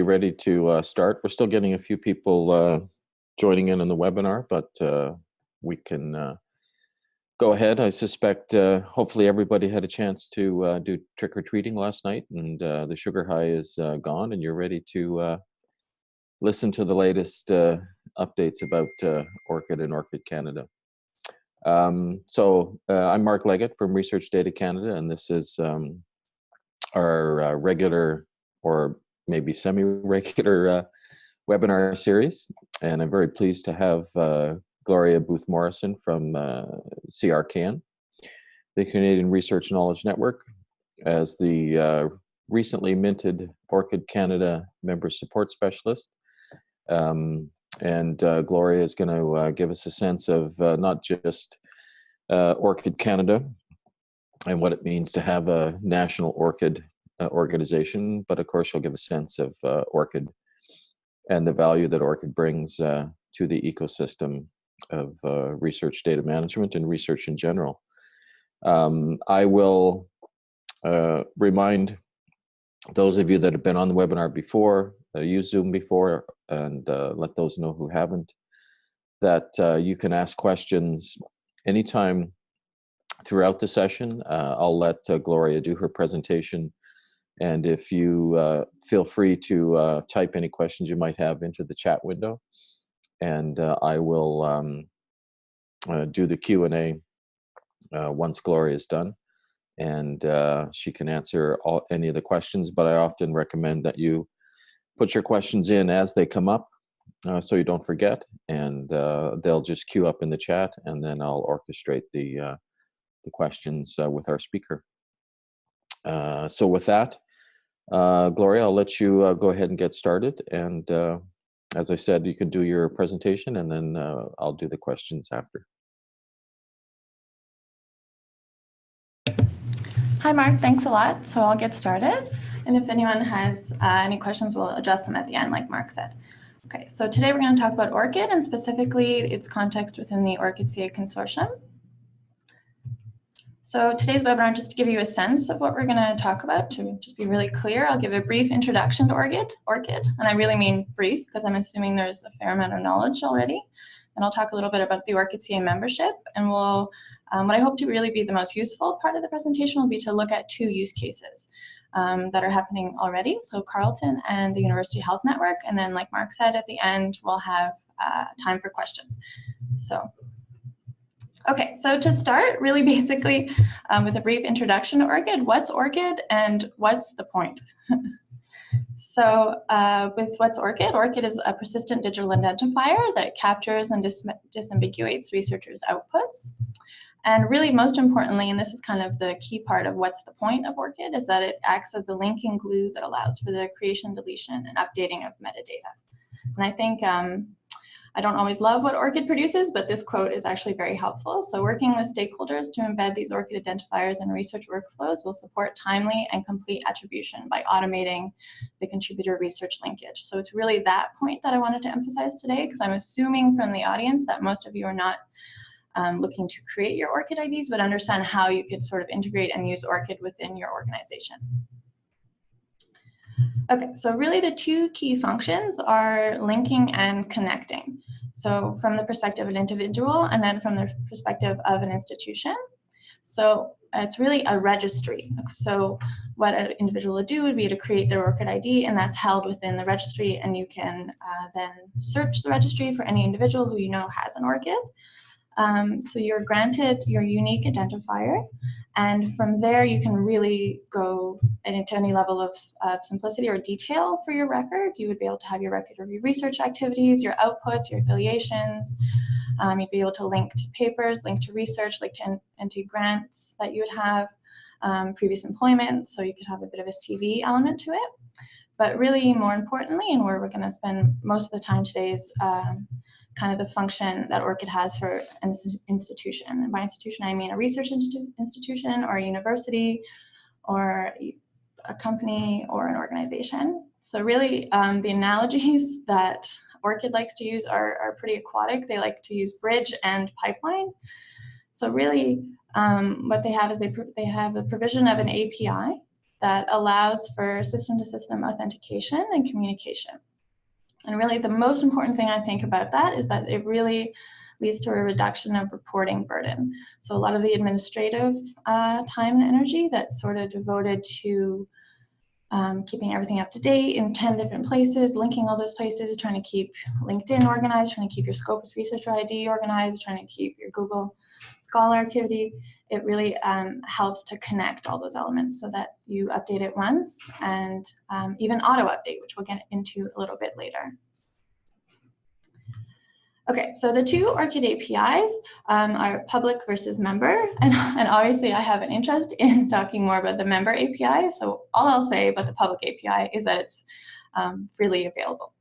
Ready to start. We're still getting a few people joining in on the webinar, but we can go ahead. I suspect hopefully everybody had a chance to do trick-or-treating last night, and the sugar high is gone, and you're ready to listen to the latest updates about ORCID and ORCID Canada. I'm Mark Leggett from Research Data Canada, and this is our regular, or maybe semi-regular webinar series. And I'm very pleased to have Gloria Booth-Morrison from CRKN, the Canadian Research Knowledge Network, as the recently minted ORCID Canada Member Support Specialist. Gloria is going to give us a sense of not just ORCID Canada and what it means to have a national ORCID organization, but of course she'll give a sense of ORCID and the value that ORCID brings to the ecosystem of research data management and research in general. I will remind those of you that have been on the webinar before, used Zoom before, and let those know who haven't, that you can ask questions anytime throughout the session. I'll let Gloria do her presentation, and if you feel free to type any questions you might have into the chat window, and I will do the Q&A once Gloria is done, and she can answer any of the questions, but I often recommend that you put your questions in as they come up so you don't forget, and they'll just queue up in the chat, and then I'll orchestrate the questions with our speaker. So with that, Gloria, I'll let you go ahead and get started, and as I said, you can do your presentation, and then I'll do the questions after. Hi, Mark. Thanks a lot. So I'll get started. And if anyone has any questions, we'll address them at the end, like Mark said. Okay, so today we're going to talk about ORCID, and specifically its context within the ORCID-CA consortium. So today's webinar, just to give you a sense of what we're going to talk about, to just be really clear, I'll give a brief introduction to ORCID, and I really mean brief because I'm assuming there's a fair amount of knowledge already. And I'll talk a little bit about the ORCID-CA membership, and we'll, what I hope to really be the most useful part of the presentation will be to look at two use cases that are happening already, so Carleton and the University Health Network, and then like Mark said, at the end we'll have time for questions. So. Okay, so to start, really basically with a brief introduction to ORCID, what's ORCID and what's the point? So with what's ORCID? ORCID is a persistent digital identifier that captures and disambiguates researchers' outputs. And really, most importantly, and this is kind of the key part of what's the point of ORCID, is that it acts as the linking glue that allows for the creation, deletion, and updating of metadata. And I think I don't always love what ORCID produces, but this quote is actually very helpful. So working with stakeholders to embed these ORCID identifiers in research workflows will support timely and complete attribution by automating the contributor research linkage. So it's really that point that I wanted to emphasize today, because I'm assuming from the audience that most of you are not looking to create your ORCID IDs, but understand how you could sort of integrate and use ORCID within your organization. Okay, so really the two key functions are linking and connecting. So from the perspective of an individual and then from the perspective of an institution. So it's really a registry. So what an individual would do would be to create their ORCID ID, and that's held within the registry, and you can then search the registry for any individual who you know has an ORCID. So you're granted your unique identifier, and from there you can really go into any level of simplicity or detail for your record. You would be able to have your record review research activities, your outputs, your affiliations. You'd be able to link to papers, link to research, link to into grants that you would have, previous employment, so you could have a bit of a CV element to it. But really, more importantly, and where we're going to spend most of the time today is kind of the function that ORCID has for an institution. And by institution, I mean a research institution or a university or a company or an organization. So really, the analogies that ORCID likes to use are pretty aquatic. They like to use bridge and pipeline. So really, what they have is they have the provision of an API that allows for system-to-system authentication and communication. And really the most important thing I think about that is that it really leads to a reduction of reporting burden. So a lot of the administrative time and energy that's sort of devoted to keeping everything up to date in 10 different places, linking all those places, trying to keep LinkedIn organized, trying to keep your Scopus Researcher ID organized, trying to keep your Google Scholar activity. It really helps to connect all those elements so that you update it once and even auto-update, which we'll get into a little bit later. Okay, so the two ORCID APIs are public versus member, and obviously I have an interest in talking more about the member API, so all I'll say about the public API is that it's freely available.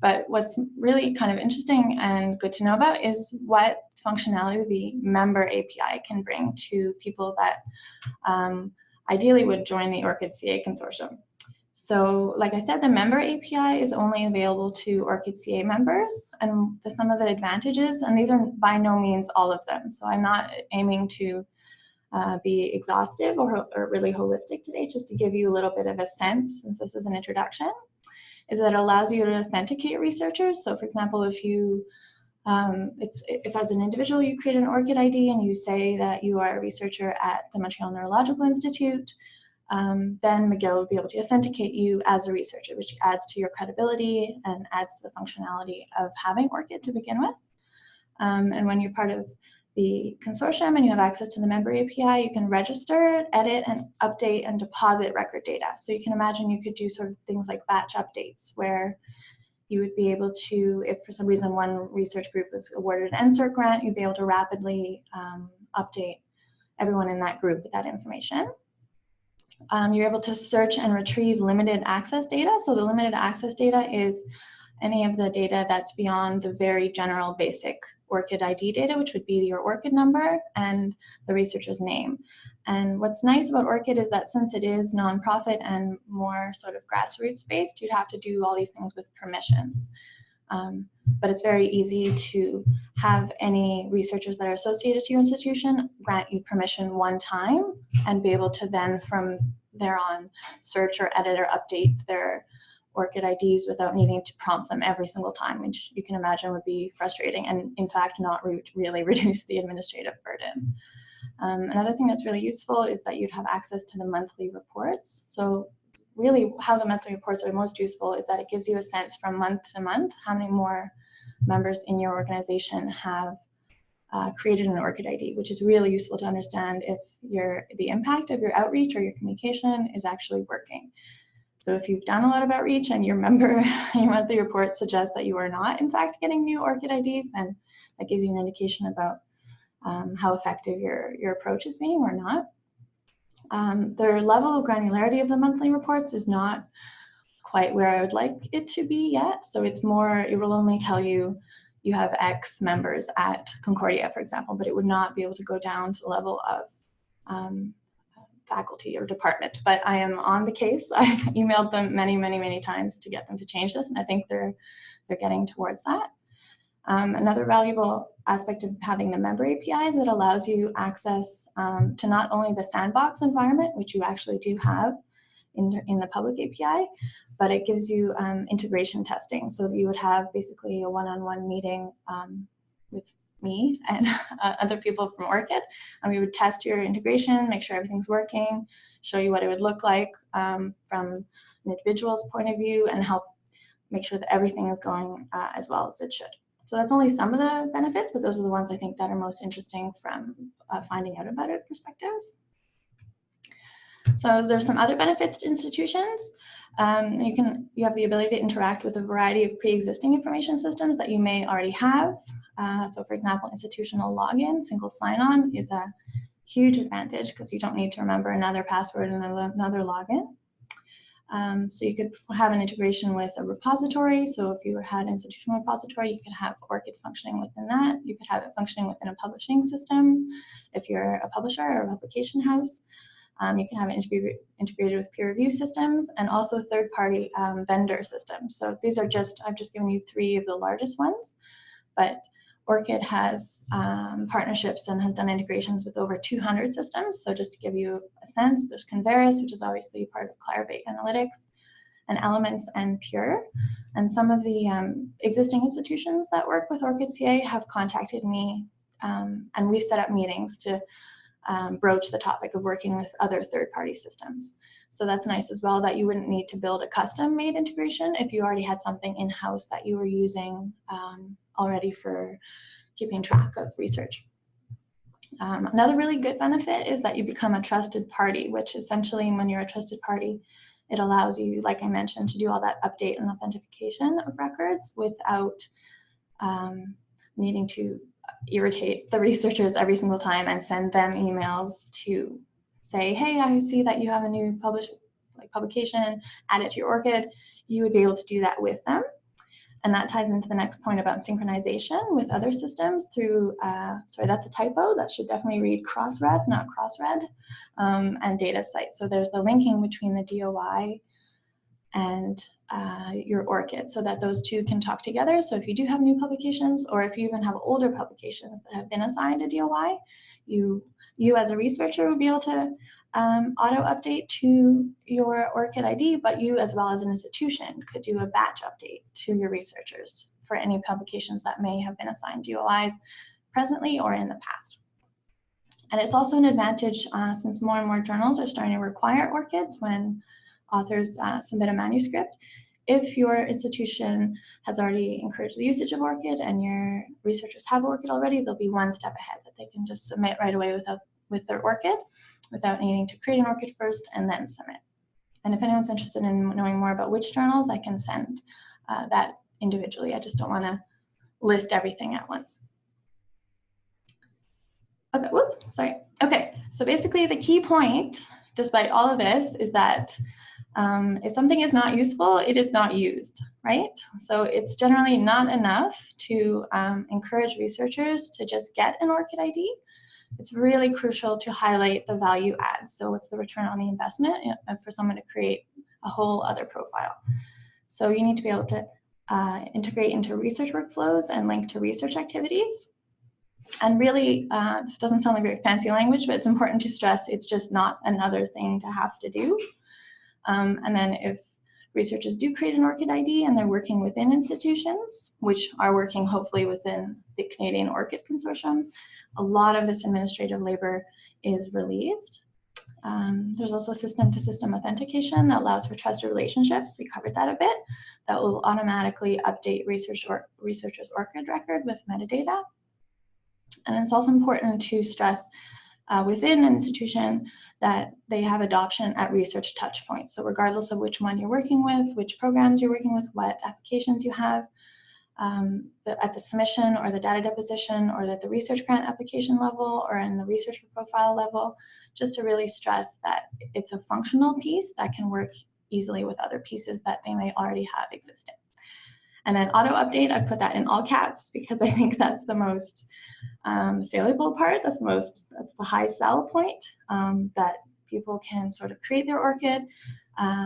But what's really kind of interesting and good to know about is what functionality the member API can bring to people that ideally would join the ORCID-CA consortium. So like I said, the member API is only available to ORCID-CA members, and some of the advantages, and these are by no means all of them, so I'm not aiming to be exhaustive or really holistic today, just to give you a little bit of a sense, since this is an introduction, is that it allows you to authenticate researchers. So for example, if you, if as an individual you create an ORCID ID and you say that you are a researcher at the Montreal Neurological Institute, then McGill will be able to authenticate you as a researcher, which adds to your credibility and adds to the functionality of having ORCID to begin with. And when you're part of the consortium and you have access to the member API, you can register, edit, and update and deposit record data. So you can imagine you could do sort of things like batch updates, where you would be able to, if for some reason one research group was awarded an NSERC grant, you'd be able to rapidly update everyone in that group with that information. You're able to search and retrieve limited access data. So the limited access data is any of the data that's beyond the very general basic ORCID ID data, which would be your ORCID number and the researcher's name. And what's nice about ORCID is that since it is nonprofit and more sort of grassroots based, you'd have to do all these things with permissions. But it's very easy to have any researchers that are associated to your institution grant you permission one time and be able to then from there on search or edit or update their ORCID IDs without needing to prompt them every single time, which you can imagine would be frustrating and in fact not really reduce the administrative burden. Another thing that's really useful is that you'd have access to the monthly reports. So really how the monthly reports are most useful is that it gives you a sense from month to month how many more members in your organization have created an ORCID ID, which is really useful to understand if the impact of your outreach or your communication is actually working. So if you've done a lot of outreach and your monthly report suggests that you are not in fact getting new ORCID IDs, then that gives you an indication about how effective your approach is being or not. The level of granularity of the monthly reports is not quite where I would like it to be yet. So it's more, it will only tell you you have X members at Concordia, for example, but it would not be able to go down to the level of faculty or department. But I am on the case. I've emailed them many times to get them to change this, and I think they're getting towards that. Another valuable aspect of having the member API is that it allows you access to not only the sandbox environment, which you actually do have in the public API, but it gives you integration testing. So you would have basically a one-on-one meeting with me and other people from ORCID, and we would test your integration, make sure everything's working, show you what it would look like from an individual's point of view, and help make sure that everything is going as well as it should. So that's only some of the benefits, but those are the ones I think that are most interesting from finding out about it perspective. So there's some other benefits to institutions. You have the ability to interact with a variety of pre-existing information systems that you may already have. So for example, institutional login, single sign-on is a huge advantage because you don't need to remember another password and another login. So you could have an integration with a repository. So if you had an institutional repository, you could have ORCID functioning within that. You could have it functioning within a publishing system if you're a publisher or a publication house. You can have it integrated with peer review systems and also third-party vendor systems. So these are I've just given you 3 of the largest ones, but ORCID has partnerships and has done integrations with over 200 systems. So just to give you a sense, there's Conférencier, which is obviously part of Clarivate Analytics, and Elements and Pure. And some of the existing institutions that work with ORCID-CA have contacted me, and we've set up meetings to broach the topic of working with other third-party systems. So that's nice as well, that you wouldn't need to build a custom-made integration if you already had something in-house that you were using already for keeping track of research. Another really good benefit is that you become a trusted party, which essentially, when you're a trusted party, it allows you, like I mentioned, to do all that update and authentication of records without needing to irritate the researchers every single time and send them emails to say, hey, I see that you have a new publication, add it to your ORCID. You would be able to do that with them. And that ties into the next point about synchronization with other systems through, sorry, that's a typo. That should definitely read cross-read, not cross-read, and data site. So there's the linking between the DOI and your ORCID so that those two can talk together. So if you do have new publications, or if you even have older publications that have been assigned a DOI, you as a researcher would be able to auto-update to your ORCID ID, but you as well as an institution could do a batch update to your researchers for any publications that may have been assigned DOIs presently or in the past. And it's also an advantage since more and more journals are starting to require ORCIDs when authors submit a manuscript. If your institution has already encouraged the usage of ORCID and your researchers have ORCID already, they'll be one step ahead, that they can just submit right away with their ORCID without needing to create an ORCID first and then submit. And if anyone's interested in knowing more about which journals, I can send that individually. I just don't want to list everything at once. Okay, whoop, sorry. Okay, so basically the key point, despite all of this, is that if something is not useful, it is not used, right? So it's generally not enough to encourage researchers to just get an ORCID ID. It's really crucial to highlight the value add. So what's the return on the investment for someone to create a whole other profile? So you need to be able to integrate into research workflows and link to research activities. And really, this doesn't sound like very fancy language, but it's important to stress it's just not another thing to have to do. And then if researchers do create an ORCID ID and they're working within institutions, which are working hopefully within the Canadian ORCID Consortium, a lot of this administrative labor is relieved. There's also system-to-system authentication that allows for trusted relationships. We covered that a bit. That will automatically update researcher's ORCID record with metadata. And it's also important to stress within an institution that they have adoption at research touch points. So regardless of which one you're working with, which programs you're working with, what applications you have, at the submission or the data deposition or at the research grant application level or in the researcher profile level, just to really stress that it's a functional piece that can work easily with other pieces that they may already have existing. And then auto update, I've put that in all caps because I think that's the most saleable part. That's the high sell point, that people can sort of create their ORCID,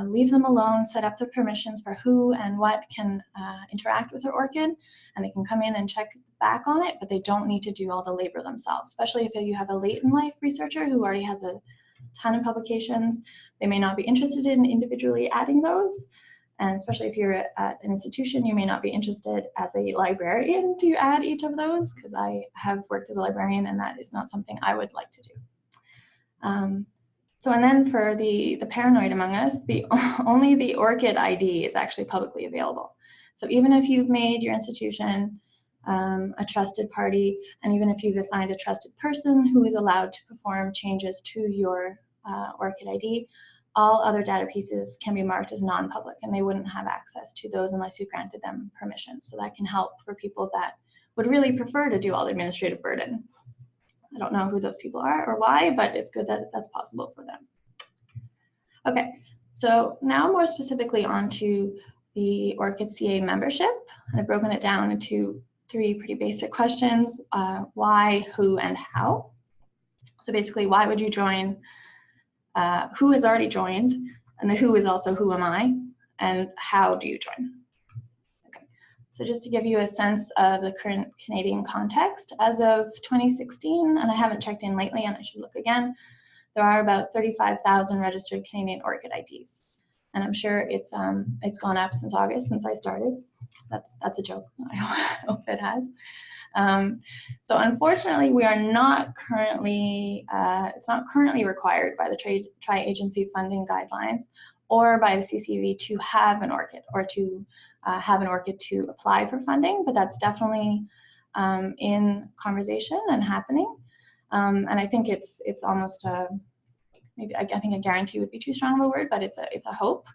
leave them alone, set up the permissions for who and what can interact with their ORCID, and they can come in and check back on it, but they don't need to do all the labor themselves, especially if you have a late in life researcher who already has a ton of publications. They may not be interested in individually adding those. And especially if you're at an institution, you may not be interested as a librarian to add each of those, because I have worked as a librarian and that is not something I would like to do. And then for the paranoid among us, only the ORCID ID is actually publicly available. So even if you've made your institution a trusted party, and even if you've assigned a trusted person who is allowed to perform changes to your ORCID ID, all other data pieces can be marked as non-public, and they wouldn't have access to those unless you granted them permission. So that can help for people that would really prefer to do all the administrative burden. I don't know who those people are or why, but it's good that that's possible for them. Okay, so now more specifically onto the ORCID-CA membership. And I've broken it down into 3 pretty basic questions: why, who, and how. So basically, why would you join? Who has already joined, and the who is also who am I, and how do you join? Okay. So just to give you a sense of the current Canadian context, as of 2016, and I haven't checked in lately and I should look again, there are about 35,000 registered Canadian ORCID IDs. And I'm sure it's gone up since August, since I started. That's a joke. I hope it has. So unfortunately, we are not currently, it's not currently required by the Tri-Agency Funding Guidelines or by the CCV to have an ORCID or to have an ORCID to apply for funding, but that's definitely in conversation and happening. And I think it's almost maybe I think a guarantee would be too strong of a word, but it's a hope,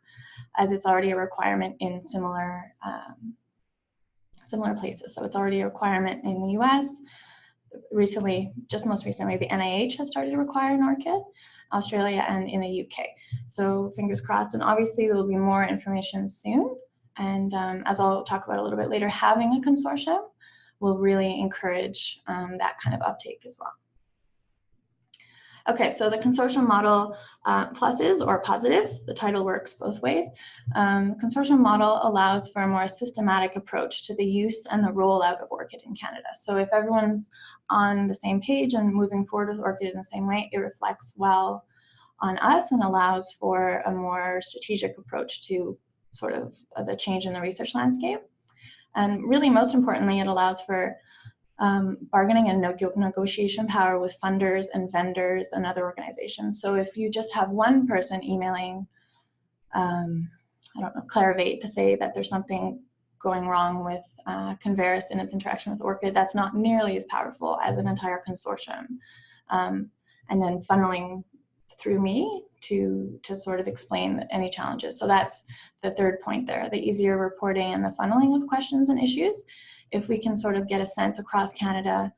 as it's already a requirement in similar places. So it's already a requirement in the US. Recently, most recently, the NIH has started to require an ORCID, Australia, and in the UK. So fingers crossed, and obviously there will be more information soon. And as I'll talk about a little bit later, having a consortium will really encourage that kind of uptake as well. Okay, so the Consortium Model pluses or positives, the title works both ways. Consortium Model allows for a more systematic approach to the use and the rollout of ORCID in Canada. So if everyone's on the same page and moving forward with ORCID in the same way, it reflects well on us and allows for a more strategic approach to sort of the change in the research landscape. And really, most importantly, it allows for bargaining and negotiation power with funders and vendors and other organizations. So if you just have one person emailing, I don't know, Clarivate to say that there's something going wrong with Conférencier in its interaction with ORCID, that's not nearly as powerful as an entire consortium. And then funneling through me to sort of explain any challenges. So that's the third point there, the easier reporting and the funneling of questions and issues. If we can sort of get a sense across Canada,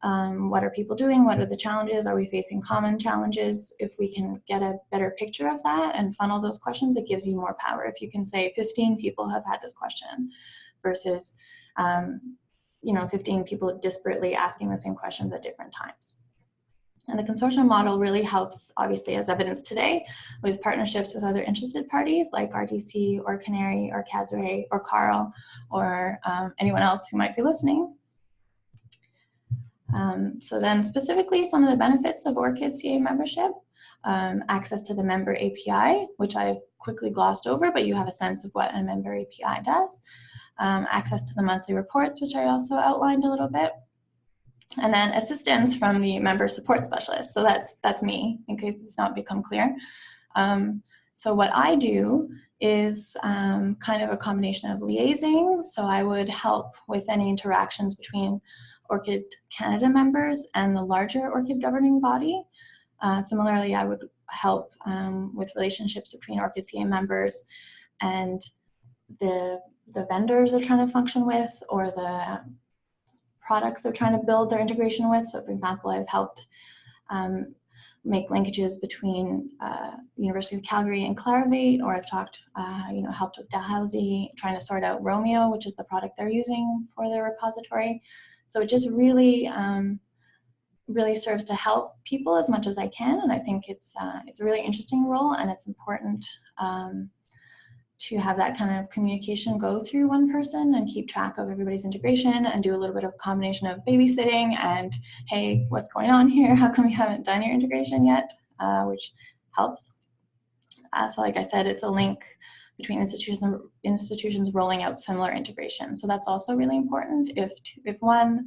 what are people doing? What are the challenges? Are we facing common challenges? If we can get a better picture of that and funnel those questions, it gives you more power. If you can say 15 people have had this question versus, 15 people disparately asking the same questions at different times. And the consortium model really helps, obviously, as evidenced today, with partnerships with other interested parties like RDC or Canary or CASRE or Carl or anyone else who might be listening. So then specifically some of the benefits of ORCID-CA membership, access to the member API, which I've quickly glossed over, but you have a sense of what a member API does. Access to the monthly reports, which I also outlined a little bit. And then assistance from the member support specialist. So that's me, in case it's not become clear. So what I do is kind of a combination of liaising. So I would help with any interactions between ORCID Canada members and the larger ORCID governing body. Similarly, I would help with relationships between ORCID-CA members and the vendors they're trying to function with, or the products they're trying to build their integration with. So for example, I've helped make linkages between University of Calgary and Clarivate, or I've talked, helped with Dalhousie, trying to sort out Romeo, which is the product they're using for their repository. So it just really, really serves to help people as much as I can. And I think it's a really interesting role, and it's important to have that kind of communication go through one person and keep track of everybody's integration and do a little bit of a combination of babysitting and, hey, what's going on here? How come you haven't done your integration yet? Which helps. So like I said, it's a link between institutions rolling out similar integration. So that's also really important. If one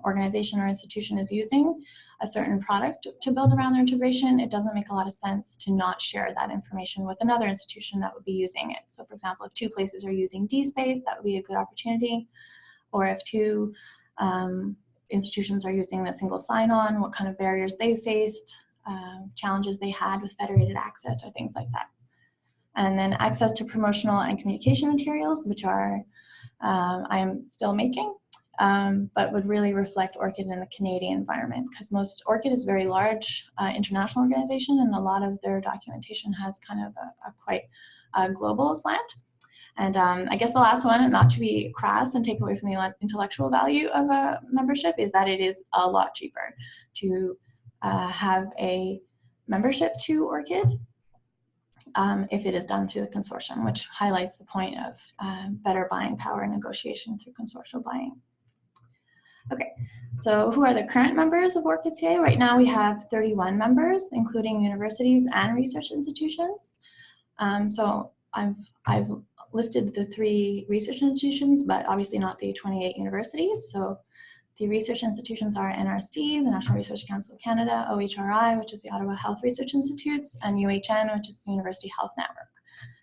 organization or institution is using a certain product to build around their integration, it doesn't make a lot of sense to not share that information with another institution that would be using it. So for example, if two places are using DSpace, that would be a good opportunity. Or if two institutions are using the single sign-on, what kind of barriers they faced, challenges they had with federated access, or things like that. And then access to promotional and communication materials, which are I am still making. But would really reflect ORCID in the Canadian environment, because ORCID is a very large international organization, and a lot of their documentation has kind of a quite global slant. And I guess the last one, not to be crass and take away from the intellectual value of a membership, is that it is a lot cheaper to have a membership to ORCID. if it is done through the consortium, which highlights the point of better buying power and negotiation through consortial buying. Okay, so who are the current members of ORCID-CA? Right now we have 31 members, including universities and research institutions. So I've listed the 3 research institutions, but obviously not the 28 universities. So the research institutions are NRC, the National Research Council of Canada, OHRI, which is the Ottawa Health Research Institutes, and UHN, which is the University Health Network.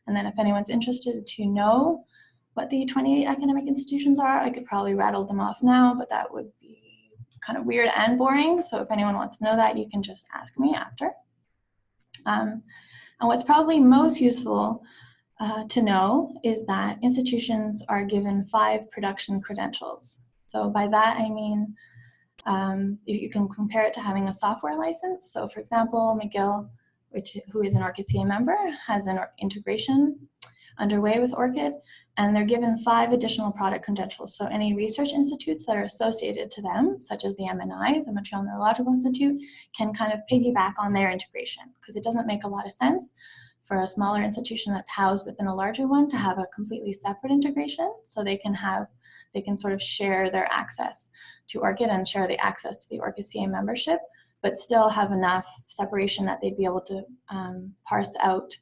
And then if anyone's interested to know what the 28 academic institutions are, I could probably rattle them off now, but that would be kind of weird and boring. So if anyone wants to know that, you can just ask me after. And what's probably most useful to know is that institutions are given 5 production credentials. So by that I mean, you can compare it to having a software license. So for example, McGill, who is an ORCID-CA member, has an integration underway with ORCID, and they're given 5 additional product credentials. So any research institutes that are associated to them, such as the MNI, the Montreal Neurological Institute, can kind of piggyback on their integration, because it doesn't make a lot of sense for a smaller institution that's housed within a larger one to have a completely separate integration. So they can sort of share their access to ORCID and share the access to the ORCID-CA membership, but still have enough separation that they'd be able to parse out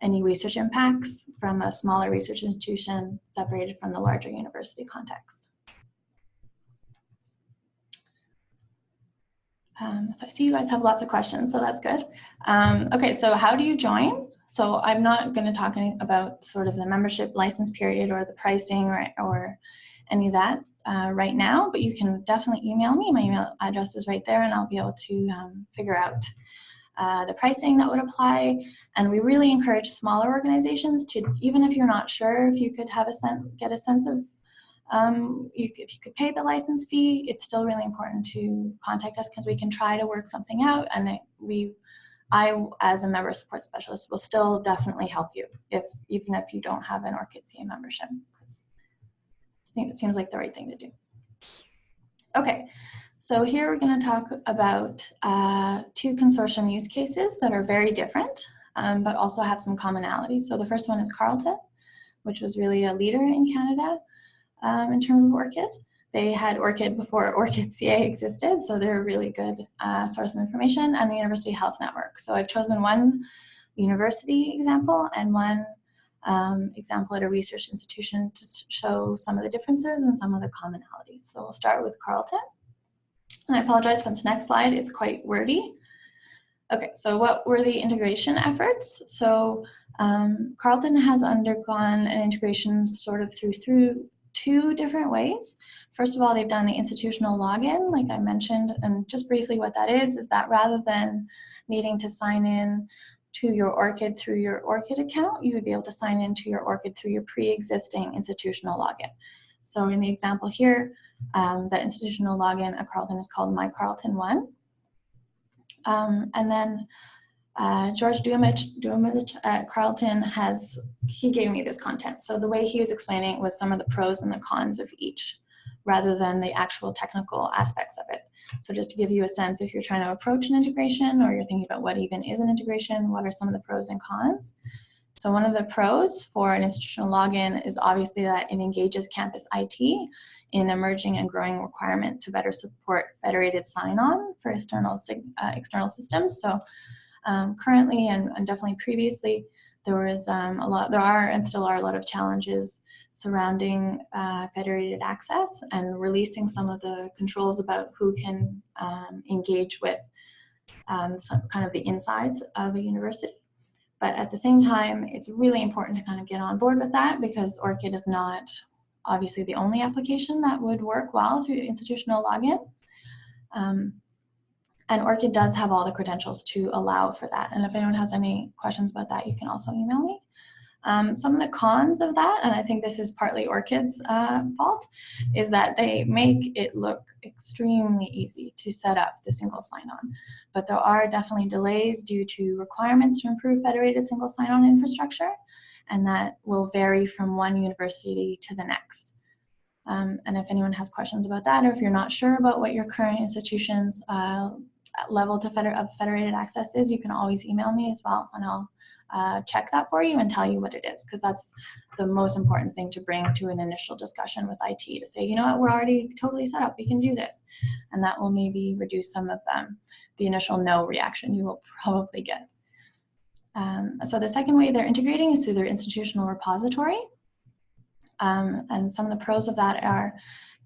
any research impacts from a smaller research institution separated from the larger university context. So I see you guys have lots of questions, so that's good. Okay, so how do you join? So I'm not going to talk about sort of the membership license period or the pricing or any of that right now, but you can definitely email me. My email address is right there, and I'll be able to figure out the pricing that would apply. And we really encourage smaller organizations to, even if you're not sure if you could have get a sense of if you could pay the license fee, it's still really important to contact us, because we can try to work something out, and I, as a member support specialist, will still definitely help you even if you don't have an ORCID-CA membership, because it seems like the right thing to do. Okay. So here we're going to talk about 2 consortium use cases that are very different, but also have some commonalities. So the first one is Carleton, which was really a leader in Canada in terms of ORCID. They had ORCID before ORCID-CA existed, so they're a really good source of information, and the University Health Network. So I've chosen one university example and one example at a research institution to show some of the differences and some of the commonalities. So we'll start with Carleton. And I apologize for this next slide, it's quite wordy. Okay, so what were the integration efforts? So Carleton has undergone an integration sort of through 2 different ways. First of all, they've done the institutional login, like I mentioned, and just briefly what that is that rather than needing to sign in to your ORCID through your ORCID account, you would be able to sign into your ORCID through your pre-existing institutional login. So in the example here, the institutional login at Carleton is called My Carleton 1. And then George Joignez-vous at Carleton he gave me this content. So the way he was explaining it was some of the pros and the cons of each, rather than the actual technical aspects of it. So just to give you a sense, if you're trying to approach an integration, or you're thinking about what even is an integration, what are some of the pros and cons? So one of the pros for an institutional login is obviously that it engages campus IT in emerging and growing requirement to better support federated sign-on for external systems. So currently and definitely previously, there are and still are a lot of challenges surrounding federated access and releasing some of the controls about who can engage with some kind of the insides of a university. But at the same time, it's really important to kind of get on board with that, because ORCID is not obviously the only application that would work well through institutional login. And ORCID does have all the credentials to allow for that. And if anyone has any questions about that, you can also email me. Some of the cons of that, and I think this is partly ORCID's fault, is that they make it look extremely easy to set up the single sign-on. But there are definitely delays due to requirements to improve federated single sign-on infrastructure, and that will vary from one university to the next. And if anyone has questions about that, or if you're not sure about what your current institution's level of federated access is, you can always email me as well, and I'll check that for you and tell you what it is, because that's the most important thing to bring to an initial discussion with IT, to say, you know what, we're already totally set up, we can do this. And that will maybe reduce some of the initial no reaction you will probably get. So the second way they're integrating is through their institutional repository. And some of the pros of that are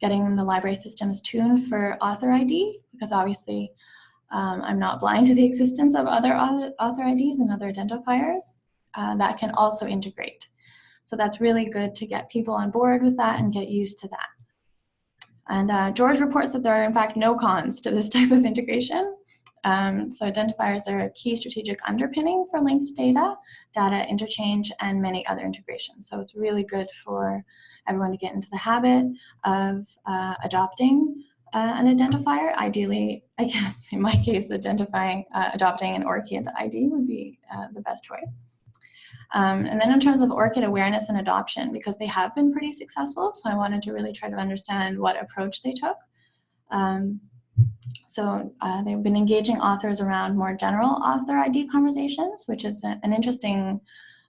getting the library systems tuned for author ID, because obviously I'm not blind to the existence of other author IDs and other identifiers that can also integrate. So that's really good to get people on board with that and get used to that. And George reports that there are in fact no cons to this type of integration. So identifiers are a key strategic underpinning for linked data interchange, and many other integrations. So it's really good for everyone to get into the habit of adopting an identifier. Ideally, I guess in my case, adopting an ORCID ID would be the best choice. And then in terms of ORCID awareness and adoption, because they have been pretty successful, so I wanted to really try to understand what approach they took. So they've been engaging authors around more general author ID conversations, which is an interesting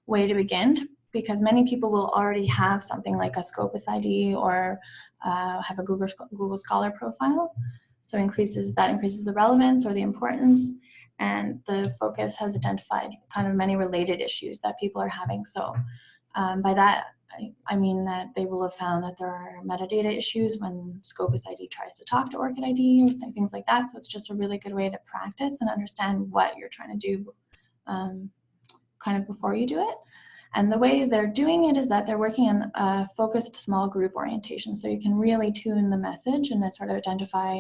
way to begin, because many people will already have something like a Scopus ID or have a Google Scholar profile. So that increases the relevance or the importance, and the focus has identified kind of many related issues that people are having. So by that, I mean that they will have found that there are metadata issues when Scopus ID tries to talk to ORCID ID or things like that. So it's just a really good way to practice and understand what you're trying to do kind of before you do it. And the way they're doing it is that they're working in a focused small group orientation. So you can really tune the message and then sort of identify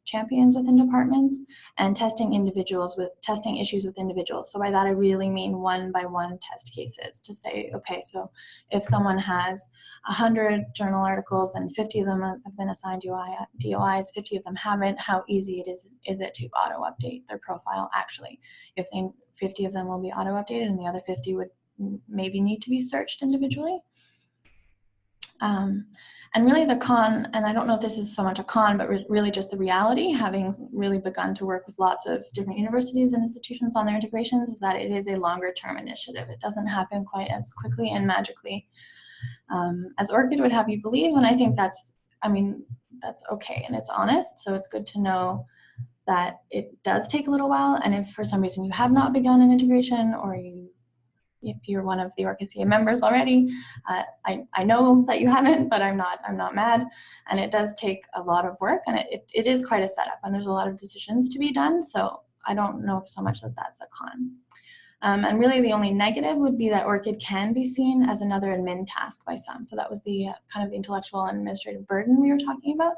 champions within departments, and testing issues with individuals. So by that I really mean one-by-one test cases, to say, okay, so if someone has 100 journal articles and 50 of them have been assigned DOIs, 50 of them haven't, how easy is it to auto-update their profile actually? If 50 of them will be auto-updated and the other 50 would maybe need to be searched individually. And really the con, and I don't know if this is so much a con, but really just the reality, having really begun to work with lots of different universities and institutions on their integrations, is that it is a longer term initiative. It doesn't happen quite as quickly and magically as ORCID would have you believe. And I think that's okay and it's honest. So it's good to know that it does take a little while. And if for some reason you have not begun an integration, or if you're one of the ORCID-CA members already, I know that you haven't, but I'm not mad. And it does take a lot of work, and it is quite a setup, and there's a lot of decisions to be done. So I don't know if so much as that's a con. And really the only negative would be that ORCID can be seen as another admin task by some. So that was the kind of intellectual and administrative burden we were talking about.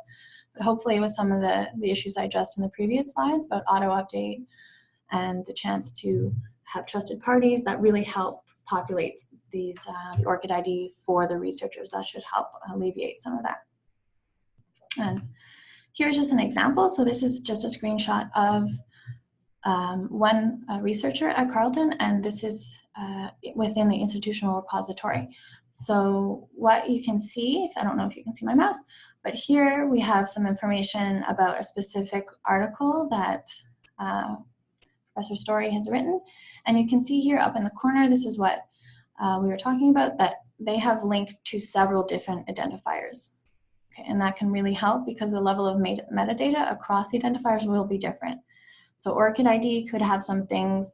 But hopefully with some of the issues I addressed in the previous slides about auto-update and the chance to have trusted parties that really help populate the ORCID ID for the researchers, that should help alleviate some of that. And here's just an example. So this is just a screenshot of one researcher at Carleton, and this is within the institutional repository. So what you can see, I don't know if you can see my mouse, but here we have some information about a specific article that Professor Story has written. And you can see here up in the corner, this is what we were talking about, that they have linked to several different identifiers. Okay, and that can really help because the level of metadata across the identifiers will be different. So ORCID ID could have some things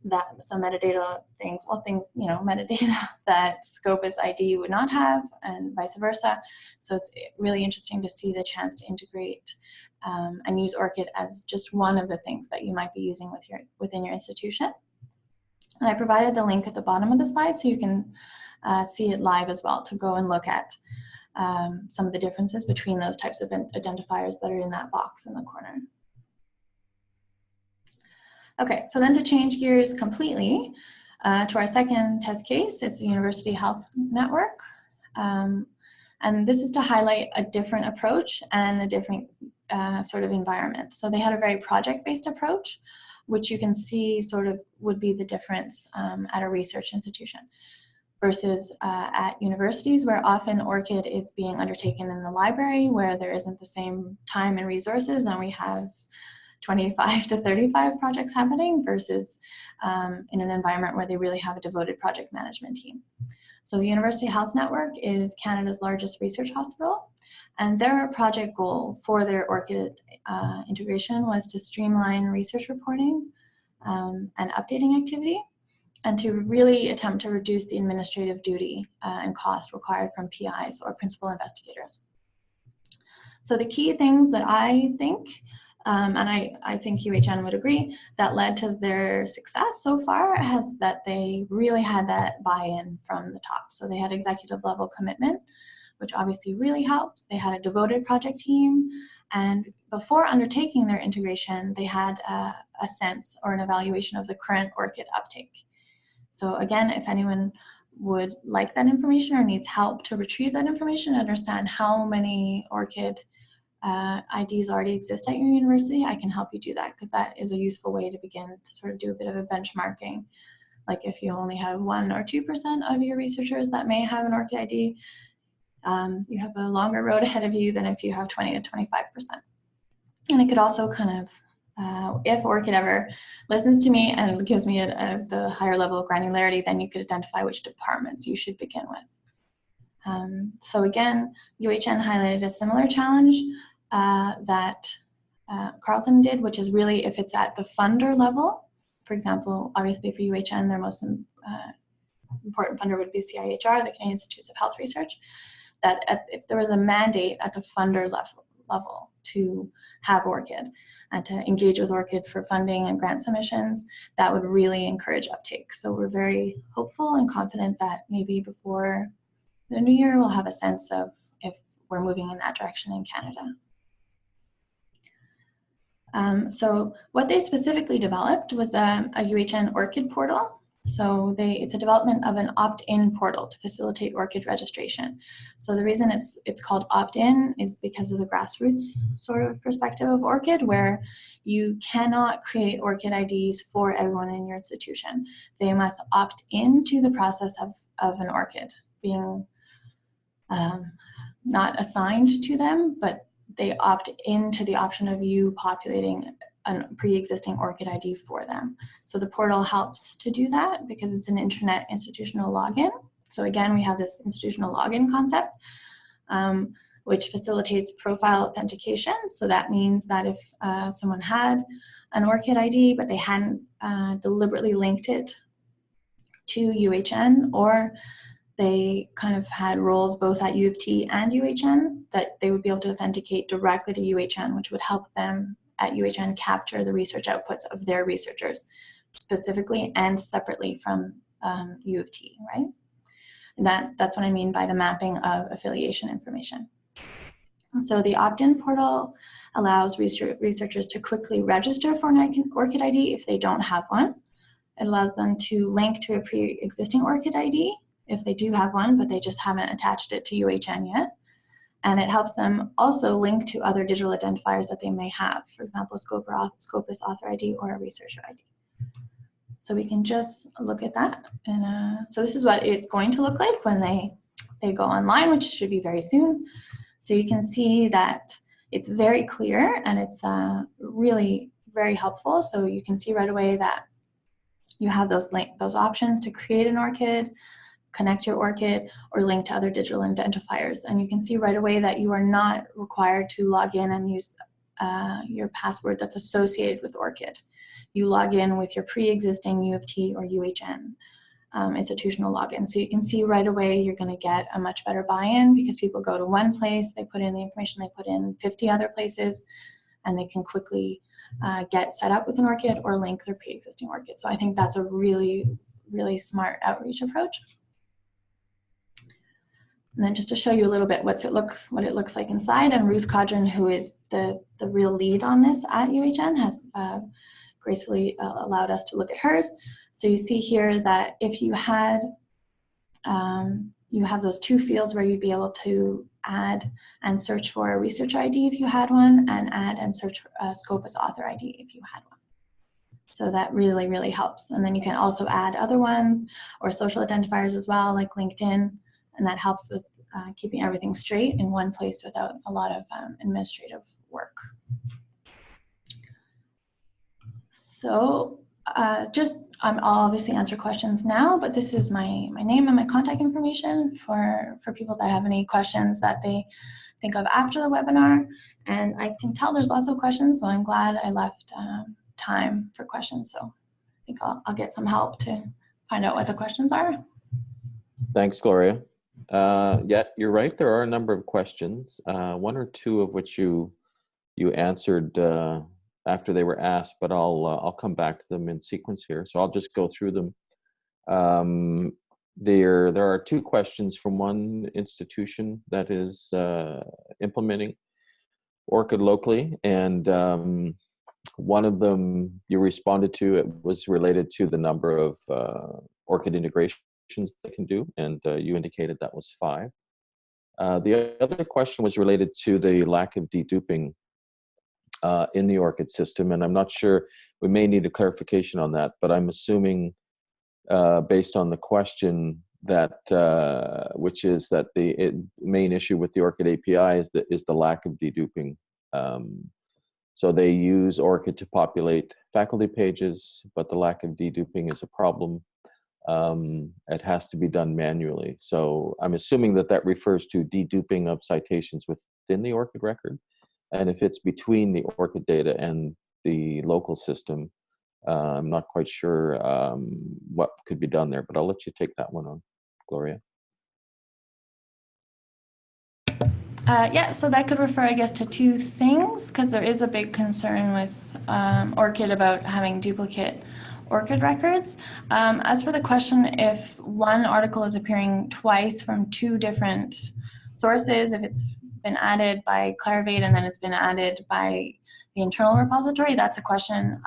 metadata things, metadata that Scopus ID would not have, and vice versa. So it's really interesting to see the chance to integrate and use ORCID as just one of the things that you might be using within your institution. And I provided the link at the bottom of the slide so you can see it live as well, to go and look at some of the differences between those types of identifiers that are in that box in the corner. Okay, so then to change gears completely to our second test case, it's the University Health Network. And this is to highlight a different approach and a different sort of environment. So they had a very project-based approach, which you can see sort of would be the difference at a research institution versus at universities, where often ORCID is being undertaken in the library, where there isn't the same time and resources, and we have 25 to 35 projects happening versus in an environment where they really have a devoted project management team. So the University Health Network is Canada's largest research hospital, and their project goal for their ORCID integration was to streamline research reporting and updating activity, and to really attempt to reduce the administrative duty and cost required from PIs or principal investigators. So the key things that I think, and I think UHN would agree, that led to their success so far has that they really had that buy-in from the top. So they had executive level commitment, which obviously really helps. They had a devoted project team, and before undertaking their integration, they had a sense or an evaluation of the current ORCID uptake. So again, if anyone would like that information or needs help to retrieve that information, understand how many ORCID IDs already exist at your university, I can help you do that, because that is a useful way to begin to sort of do a bit of a benchmarking. Like if you only have 1 or 2% of your researchers that may have an ORCID ID, you have a longer road ahead of you than if you have 20 to 25%. And it could also kind of, if ORCID ever listens to me and gives me the higher level of granularity, then you could identify which departments you should begin with. So again, UHN highlighted a similar challenge that Carleton did, which is really if it's at the funder level. For example, obviously for UHN, their most important funder would be CIHR, the Canadian Institutes of Health Research, that if there was a mandate at the funder level to have ORCID and to engage with ORCID for funding and grant submissions, that would really encourage uptake. So we're very hopeful and confident that maybe before the new year, we'll have a sense of if we're moving in that direction in Canada. So what they specifically developed was a UHN ORCID portal. So it's a development of an opt-in portal to facilitate ORCID registration. So the reason it's called opt-in is because of the grassroots sort of perspective of ORCID, where you cannot create ORCID IDs for everyone in your institution. They must opt into the process of an ORCID, being not assigned to them, but they opt into the option of you populating a pre-existing ORCID ID for them. So the portal helps to do that because it's an internet institutional login. So again, we have this institutional login concept, which facilitates profile authentication. So that means that if someone had an ORCID ID, but they hadn't deliberately linked it to UHN, or they kind of had roles both at U of T and UHN, that they would be able to authenticate directly to UHN, which would help them at UHN capture the research outputs of their researchers specifically and separately from U of T, right? And that's what I mean by the mapping of affiliation information. So the opt-in portal allows researchers to quickly register for an ORCID ID if they don't have one. It allows them to link to a pre-existing ORCID ID if they do have one, but they just haven't attached it to UHN yet. And it helps them also link to other digital identifiers that they may have, for example, a Scopus author ID or a researcher ID. So we can just look at that. And so this is what it's going to look like when they go online, which should be very soon. So you can see that it's very clear and it's really very helpful. So you can see right away that you have those options to create an ORCID, connect your ORCID, or link to other digital identifiers. And you can see right away that you are not required to log in and use your password that's associated with ORCID. You log in with your pre-existing U of T or UHN institutional login. So you can see right away you're going to get a much better buy-in because people go to one place, they put in the information they put in 50 other places, and they can quickly get set up with an ORCID or link their pre-existing ORCID. So I think that's a really, really smart outreach approach. And then just to show you a little bit what it looks like inside, and Ruth Codron, who is the real lead on this at UHN, has gracefully allowed us to look at hers. So you see here that if you had, you have those two fields where you'd be able to add and search for a research ID if you had one, and add and search for a Scopus author ID if you had one. So that really, really helps. And then you can also add other ones or social identifiers as well, like LinkedIn, and that helps with keeping everything straight in one place without a lot of administrative work. So I'll obviously answer questions now, but this is my name and my contact information for people that have any questions that they think of after the webinar. And I can tell there's lots of questions, so I'm glad I left time for questions. So I think I'll get some help to find out what the questions are. Thanks, Gloria. Yeah, you're right. There are a number of questions, one or two of which you answered after they were asked, but I'll come back to them in sequence here. So I'll just go through them. There are two questions from one institution that is implementing ORCID locally, and one of them you responded to. It was related to the number of ORCID integrations they can do, and you indicated that was 5. The other question was related to the lack of deduping in the ORCID system, and I'm not sure, we may need a clarification on that, but I'm assuming based on the question that which is that the main issue with the ORCID API is the lack of deduping. So they use ORCID to populate faculty pages, but the lack of deduping is a problem. It has to be done manually. So I'm assuming that refers to deduping of citations within the ORCID record. And if it's between the ORCID data and the local system, I'm not quite sure what could be done there, but I'll let you take that one on, Gloria. Yeah, so that could refer, I guess, to two things, because there is a big concern with ORCID about having duplicate ORCID records. As for the question, if one article is appearing twice from 2 different sources, if it's been added by Clarivate and then it's been added by the internal repository, that's a question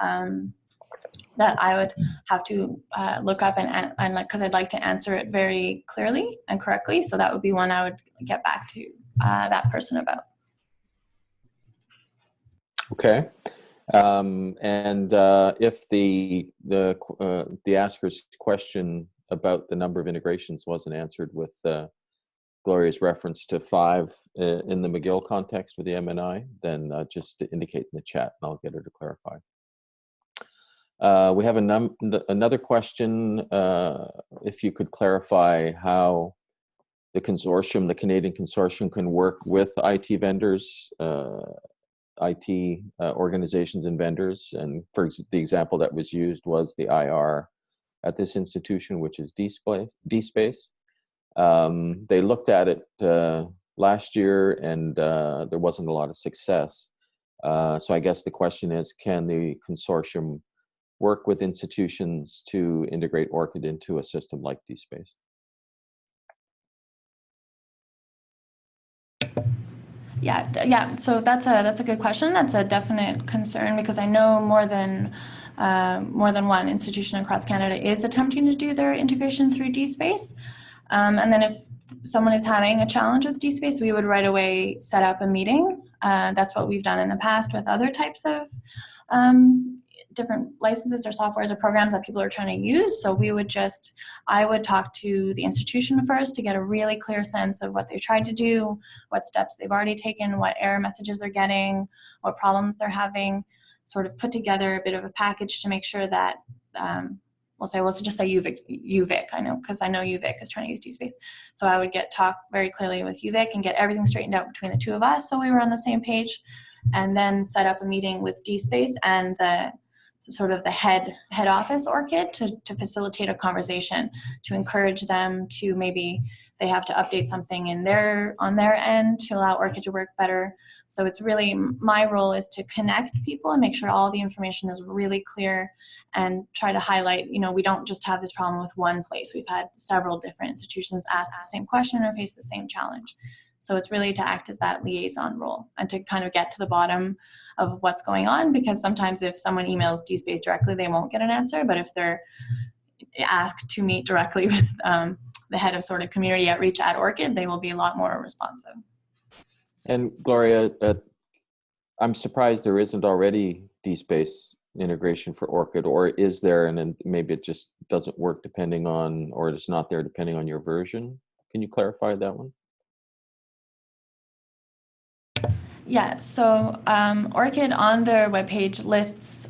that I would have to look up and because I'd like to answer it very clearly and correctly. So that would be one I would get back to that person about. Okay. And if the asker's question about the number of integrations wasn't answered with Gloria's reference to 5 in the McGill context with the MNI, then just to indicate in the chat and I'll get her to clarify. We have another question. If you could clarify how the consortium, the Canadian consortium, can work with IT vendors, IT organizations and vendors. And for the example that was used was the IR at this institution, which is DSpace. They looked at it last year and there wasn't a lot of success. So I guess the question is, can the consortium work with institutions to integrate ORCID into a system like DSpace? Yeah. So that's a good question. That's a definite concern, because I know more than one institution across Canada is attempting to do their integration through DSpace. And then if someone is having a challenge with DSpace, we would right away set up a meeting. That's what we've done in the past with other types of different licenses or softwares or programs that people are trying to use. So I would talk to the institution first to get a really clear sense of what they've tried to do, what steps they've already taken, what error messages they're getting, what problems they're having, sort of put together a bit of a package to make sure that, let's just say UVic, I know, because I know UVic is trying to use DSpace. So I would talk very clearly with UVic and get everything straightened out between the two of us so we were on the same page, and then set up a meeting with DSpace and the head office ORCID to facilitate a conversation, to encourage them to, maybe they have to update something on their end to allow ORCID to work better. So it's really, my role is to connect people and make sure all the information is really clear and try to highlight, we don't just have this problem with one place. We've had several different institutions ask the same question or face the same challenge. So it's really to act as that liaison role and to kind of get to the bottom of what's going on, because sometimes if someone emails DSpace directly, they won't get an answer. But if they're asked to meet directly with the head of sort of community outreach at ORCID, they will be a lot more responsive. And Gloria, I'm surprised there isn't already DSpace integration for ORCID, or is there, and then maybe it just doesn't work depending on, or it's not there depending on your version. Can you clarify that one? Yeah, so ORCID on their webpage lists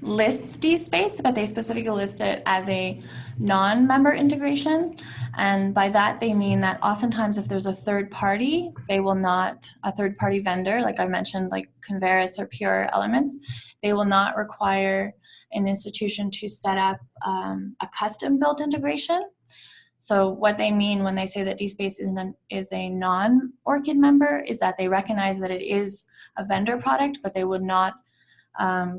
lists DSpace, but they specifically list it as a non-member integration. And by that, they mean that oftentimes if there's a third party, they will not, a third party vendor, like I mentioned, like Converis or Pure Elements, they will not require an institution to set up a custom built integration. So what they mean when they say that DSpace is a non-ORCID member is that they recognize that it is a vendor product, but they would not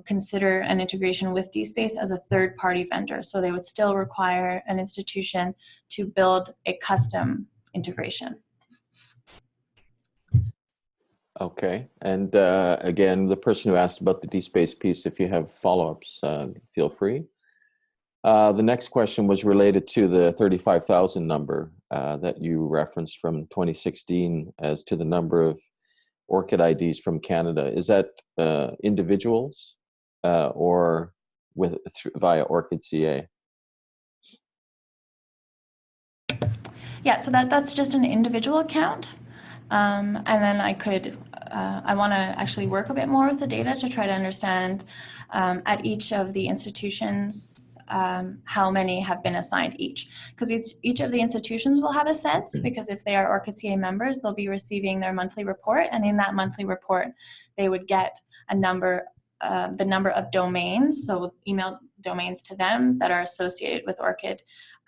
consider an integration with DSpace as a third-party vendor. So they would still require an institution to build a custom integration. Okay, and again, the person who asked about the DSpace piece, if you have follow-ups, feel free. The next question was related to the 35,000 number that you referenced from 2016 as to the number of ORCID IDs from Canada. Is that individuals or via ORCID-CA? Yeah, so that's just an individual account. And then I want to actually work a bit more with the data to try to understand at each of the institutions how many have been assigned each. Because each of the institutions will have a sense, because if they are ORCID-CA members, they'll be receiving their monthly report, and in that monthly report, they would get a number, the number of domains, so email domains to them that are associated with ORCID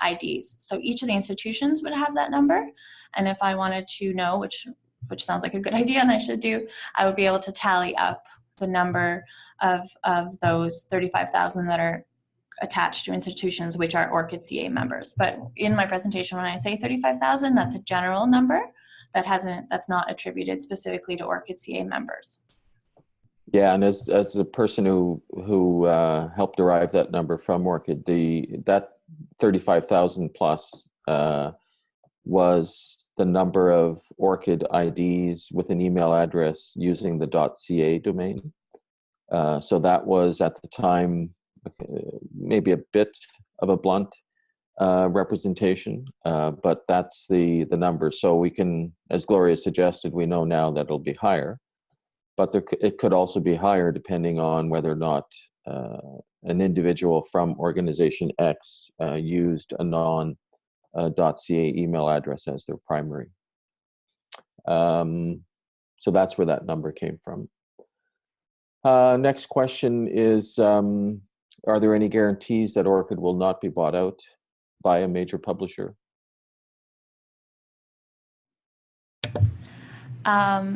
IDs. So each of the institutions would have that number, and if I wanted to know, which sounds like a good idea and I should do, I would be able to tally up the number of those 35,000 that are attached to institutions which are ORCID-CA members. But in my presentation, when I say 35,000, that's a general number that's not attributed specifically to ORCID-CA members. Yeah, and as the person who helped derive that number from ORCID, that 35,000 plus was the number of ORCID IDs with an email address using the .ca domain. So that was at the time maybe a bit of a blunt representation, but that's the number. So we can, as Gloria suggested, we know now that it'll be higher, but it could also be higher depending on whether or not an individual from organization X used a non.ca email address as their primary. So that's where that number came from. Next question is, are there any guarantees that ORCID will not be bought out by a major publisher? I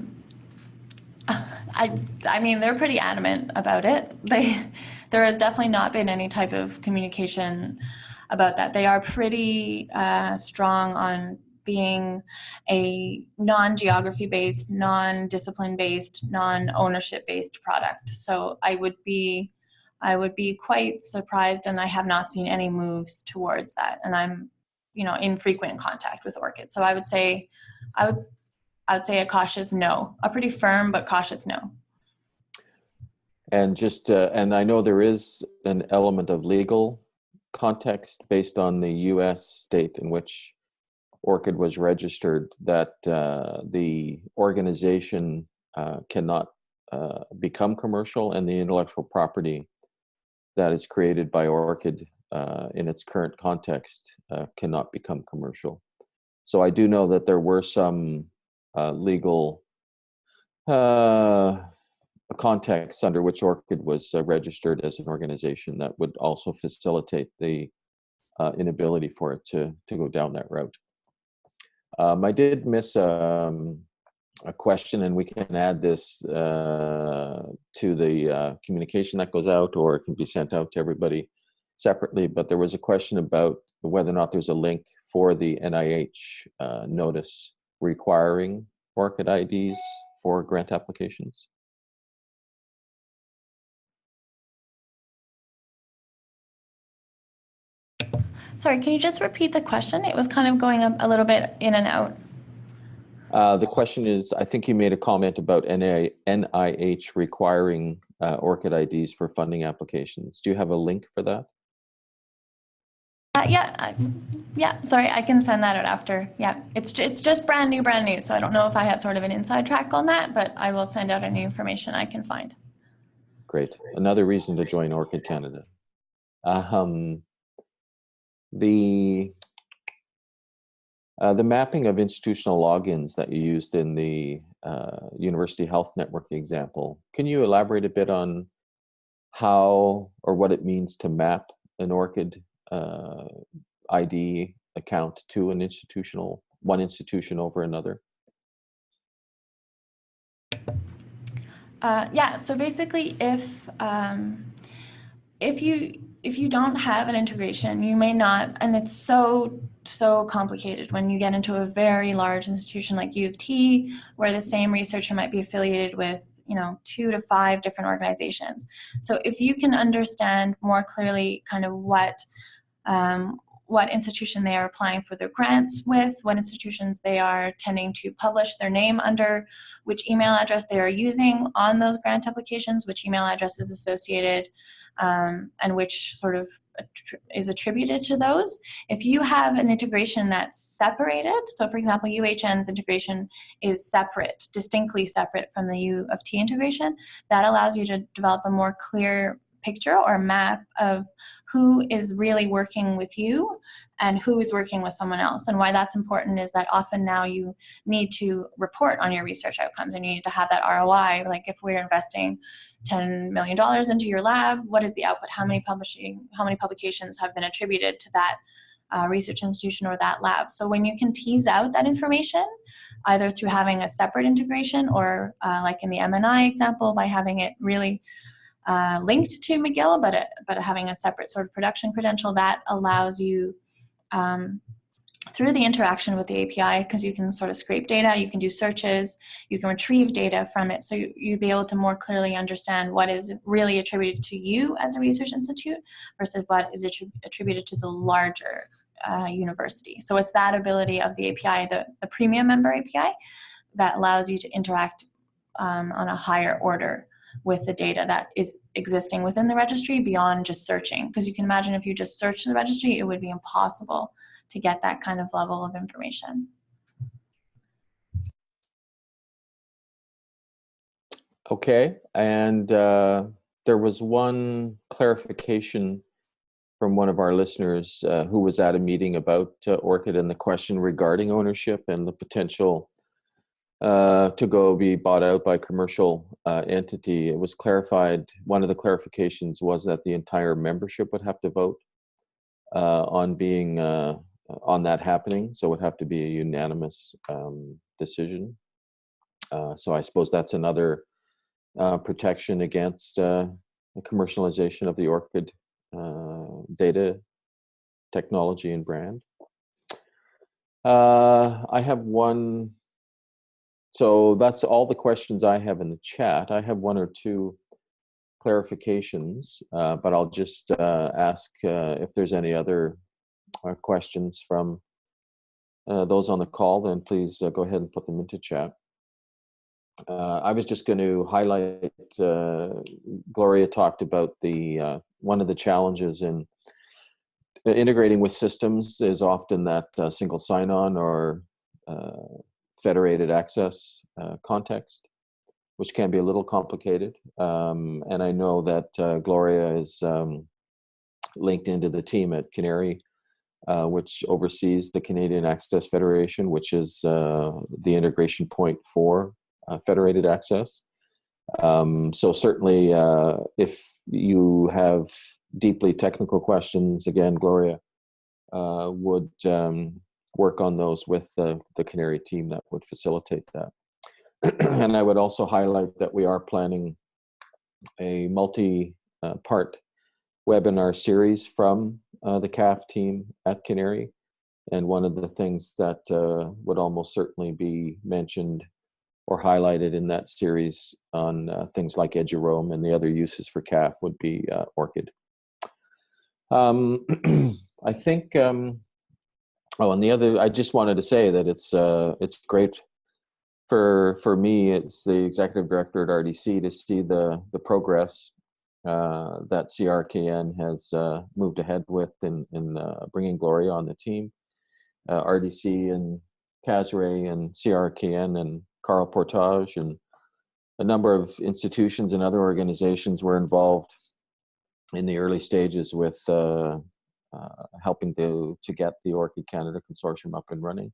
mean, they're pretty adamant about it. There has definitely not been any type of communication about that. They are pretty strong on being a non-geography-based, non-discipline-based, non-ownership-based product. So I would be quite surprised, and I have not seen any moves towards that. And I'm, in frequent contact with ORCID. So I would say a cautious no, a pretty firm but cautious no. And just, and I know there is an element of legal context based on the U.S. state in which ORCID was registered, that the organization cannot become commercial, and the intellectual property that is created by ORCID in its current context cannot become commercial. So I do know that there were some legal contexts under which ORCID was registered as an organization that would also facilitate the inability for it to go down that route. I did miss a question, and we can add this to the communication that goes out, or it can be sent out to everybody separately. But there was a question about whether or not there's a link for the NIH notice requiring ORCID IDs for grant applications. Sorry, can you just repeat the question? It was kind of going up a little bit in and out. The question is, I think you made a comment about NIH requiring ORCID IDs for funding applications. Do you have a link for that? Yeah, sorry, I can send that out after. Yeah, it's just brand new, so I don't know if I have sort of an inside track on that, but I will send out any information I can find. Great. Another reason to join ORCID Canada. The mapping of institutional logins that you used in the University Health Network example, can you elaborate a bit on how or what it means to map an ORCID ID account to one institution over another? Yeah, so basically if you don't have an integration, you may not, and it's so complicated when you get into a very large institution like U of T, where the same researcher might be affiliated with 2 to 5 different organizations. So if you can understand more clearly kind of what institution they are applying for their grants with, what institutions they are tending to publish their name under, which email address they are using on those grant applications, which email address is associated, and which sort of is attributed to those. If you have an integration that's separated, so for example, UHN's integration is separate, distinctly separate from the U of T integration, that allows you to develop a more clear picture or map of who is really working with you and who is working with someone else. And why that's important is that often now you need to report on your research outcomes and you need to have that ROI. Like if we're investing $10 million into your lab, what is the output? How many publications have been attributed to that research institution or that lab? So when you can tease out that information, either through having a separate integration or like in the MNI example, by having it really linked to McGill, but having a separate sort of production credential, that allows you through the interaction with the API, because you can sort of scrape data, you can do searches, you can retrieve data from it, so you'd be able to more clearly understand what is really attributed to you as a research institute versus what is attributed to the larger university. So it's that ability of the API, the premium member API, that allows you to interact on a higher order with the data that is existing within the registry beyond just searching. Because you can imagine if you just search the registry, it would be impossible to get that kind of level of information. Okay, and there was one clarification from one of our listeners who was at a meeting about ORCID and the question regarding ownership and the potential to go be bought out by commercial entity. It was clarified, one of the clarifications was that the entire membership would have to vote on being on that happening, so it would have to be a unanimous decision. So I suppose that's another protection against the commercialization of the ORCID data technology and brand. I have one. So that's all the questions I have in the chat. I have one or two clarifications, but I'll just ask if there's any other questions from those on the call, then please go ahead and put them into chat. I was just going to highlight, Gloria talked about the one of the challenges in integrating with systems is often that single sign-on or federated access context, which can be a little complicated. And I know that Gloria is linked into the team at Canary, which oversees the Canadian Access Federation, which is the integration point for federated access. So certainly if you have deeply technical questions, again, Gloria would work on those with the Canary team that would facilitate that. And I would also highlight that we are planning a multi-part webinar series from the CAF team at Canary. And one of the things that would almost certainly be mentioned or highlighted in that series on things like Eduroam and the other uses for CAF would be ORCID. I think, oh, and the other, I just wanted to say that it's great for me, it's the executive director at RDC, to see the progress that CRKN has moved ahead with in bringing Gloria on the team. RDC and Casray and CRKN and Carl Portage and a number of institutions and other organizations were involved in the early stages with helping to get the ORCID Canada Consortium up and running.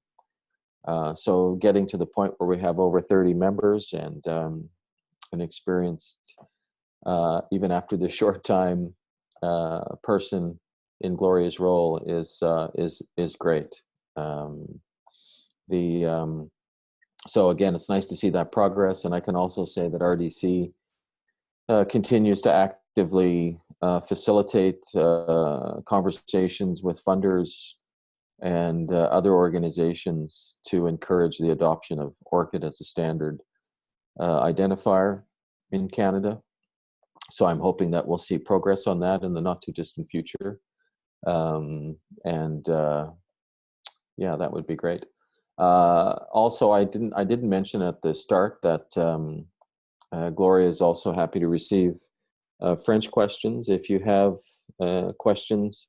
So getting to the point where we have over 30 members and an experienced, even after this short time, person in Gloria's role is great. So again, it's nice to see that progress, and I can also say that RDC continues to actively facilitate conversations with funders and other organizations to encourage the adoption of ORCID as a standard identifier in Canada. So I'm hoping that we'll see progress on that in the not too distant future. Yeah, that would be great. Also, I didn't mention at the start that Gloria is also happy to receive French questions. If you have questions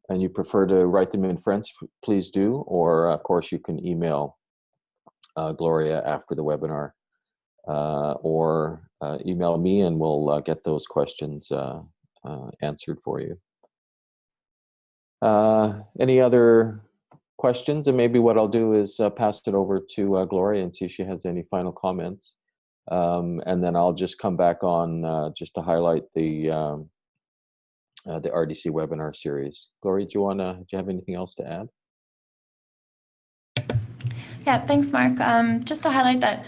and you prefer to write them in French, please do. Or of course, you can email Gloria after the webinar, or email me, and we'll get those questions answered for you. Any other questions? And maybe what I'll do is pass it over to Gloria and see if she has any final comments. And then I'll just come back on just to highlight the RDC webinar series. Gloria, do you have anything else to add? Yeah, thanks, Mark. Just to highlight that,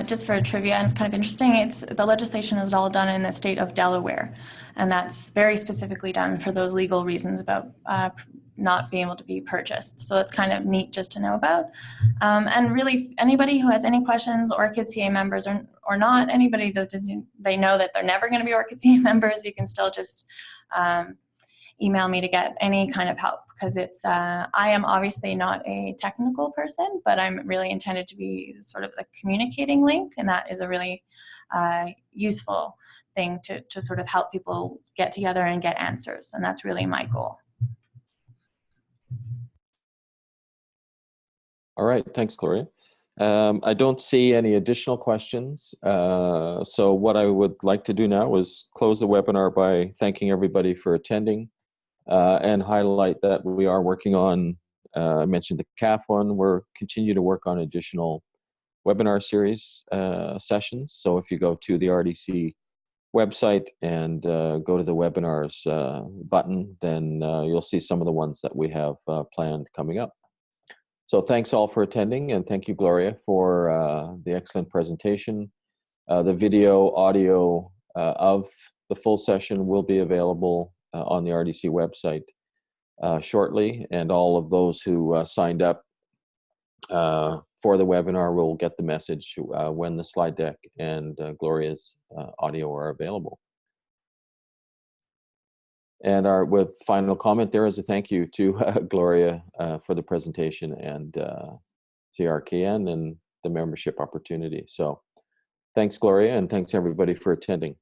just for trivia, and it's kind of interesting, the legislation is all done in the state of Delaware, and that's very specifically done for those legal reasons about not being able to be purchased. So it's kind of neat just to know about. And really, anybody who has any questions, ORCID-CA members or not, anybody that they know that they're never going to be ORCID-CA members, you can still just email me to get any kind of help, because I am obviously not a technical person, but I'm really intended to be sort of the communicating link, and that is a really useful thing to sort of help people get together and get answers, and that's really my goal. All right, thanks, Gloria. I don't see any additional questions. So what I would like to do now is close the webinar by thanking everybody for attending and highlight that we are working on, I mentioned the CAF one, we're continue to work on additional webinar series sessions. So if you go to the RDC website and go to the webinars button, then you'll see some of the ones that we have planned coming up. So thanks all for attending, and thank you, Gloria, for the excellent presentation. The video, audio of the full session will be available on the RDC website shortly, and all of those who signed up for the webinar will get the message when the slide deck and Gloria's audio are available. And our final comment there is a thank you to Gloria for the presentation and CRKN and the membership opportunity. So thanks, Gloria, and thanks everybody for attending.